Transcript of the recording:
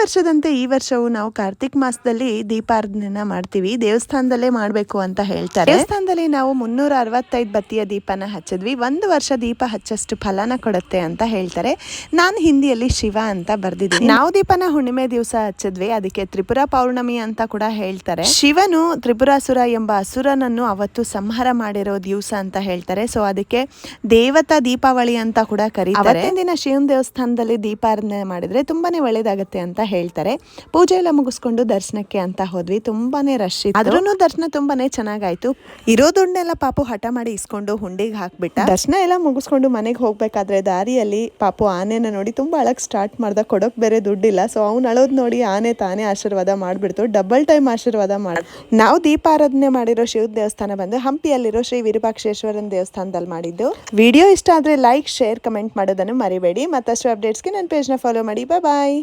ವರ್ಷದಂತೆ ಈ ವರ್ಷವೂ ನಾವು ಕಾರ್ತಿಕ್ ಮಾಸದಲ್ಲಿ ದೀಪಾರಾಧನೆನ ಮಾಡ್ತೀವಿ. ದೇವಸ್ಥಾನದಲ್ಲೇ ಮಾಡಬೇಕು ಅಂತ ಹೇಳ್ತಾರೆ. ದೇವಸ್ಥಾನದಲ್ಲಿ ನಾವು 365 ಬತ್ತಿಯ ದೀಪನ ಹಚ್ಚಿದ್ವಿ. 1 ವರ್ಷ ದೀಪ ಹಚ್ಚಷ್ಟು ಫಲನ ಕೊಡುತ್ತೆ ಅಂತ ಹೇಳ್ತಾರೆ. ನಾನು ಹಿಂದಿಯಲ್ಲಿ ಶಿವ ಅಂತ ಬರ್ದಿದ್ದೀನಿ. ನಾವು ದೀಪನ ಹುಣ್ಣಿಮೆ ದಿವಸ ಹಚ್ಚಿದ್ವಿ. ಅದಕ್ಕೆ ತ್ರಿಪುರ ಪೌರ್ಣಮಿ ಅಂತ ಕೂಡ ಹೇಳ್ತಾರೆ. ಶಿವನು ತ್ರಿಪುರಾಸುರ ಎಂಬ ಅಸುರನನ್ನು ಅವತ್ತು ಸಂಹಾರ ಮಾಡಿರೋ ದಿವಸ ಅಂತ ಹೇಳ್ತಾರೆ. ಸೊ ಅದಕ್ಕೆ ದೇವತಾ ದೀಪಾವಳಿ ಅಂತ ಕೂಡ ಕರೀತಾರೆ. ಅವತ್ತಿನ ದಿನ ಶಿವನ ದೇವಸ್ಥಾನದಲ್ಲಿ ದೀಪಾರಾಧನೆ ಮಾಡಿದ್ರೆ ತುಂಬಾನೇ ಒಳ್ಳೇದಾಗತ್ತೆ ಅಂತ ಹೇಳ್ತಾರೆ. ಪೂಜೆ ಎಲ್ಲ ಮುಗಿಸ್ಕೊಂಡು ದರ್ಶನಕ್ಕೆ ಅಂತ ಹೋದ್ವಿ. ತುಂಬಾನೇ ರಶ್ ಇತ್ತು. ಆದ್ರೂ ದರ್ಶನ ತುಂಬಾನೇ ಚೆನ್ನಾಗಾಯ್ತು. ಇರೋ ದುಡ್ಡನ್ನೆಲ್ಲ ಪಾಪು ಹಠ ಮಾಡಿ ಇಸ್ಕೊಂಡು ಹುಂಡಿಗೆ ಹಾಕ್ಬಿಟ್ಟ. ದರ್ಶನ ಎಲ್ಲ ಮುಗಿಸ್ಕೊಂಡು ಮನೆಗೆ ಹೋಗ್ಬೇಕಾದ್ರೆ ದಾರಿಯಲ್ಲಿ ಪಾಪು ಆನೆನ ನೋಡಿ ತುಂಬಾ ಅಳಕ್ ಸ್ಟಾರ್ಟ್ ಮಾಡ್ದ. ಕೊಡೋಕ್ ಬೇರೆ ದುಡ್ಡಿಲ್ಲ. ಸೊ ಅವ್ನು ಅಳೋದ್ ನೋಡಿ ಆನೆ ತಾನೇ ಆಶೀರ್ವಾದ ಮಾಡ್ಬಿಡ್ತು. ಡಬಲ್ ಟೈಮ್ ಆಶೀರ್ವಾದ ಮಾಡಿ ನಾವು ದೀಪಾರಾಧನೆ ಮಾಡಿರೋ ಶಿವ ದೇವಸ್ಥಾನ ಬಂದು ಹಂಪಿಯಲ್ಲಿರೋ ಶ್ರೀ ವಿರೂಪಾಕ್ಷೇಶ್ವರನ ದೇವಸ್ಥಾನದಲ್ಲಿ ಮಾಡಿದ್ದು. ವಿಡಿಯೋ ಇಷ್ಟ ಆದ್ರೆ ಲೈಕ್, ಶೇರ್, ಕಮೆಂಟ್ ಮಾಡೋದನ್ನು ಮರಿಬೇಡಿ. ಮತ್ತಷ್ಟು ಅಪ್ಡೇಟ್ಸ್ಗೆ ನನ್ನ ಪೇಜ್ನ ಫಾಲೋ ಮಾಡಿ. ಬಾಯ್.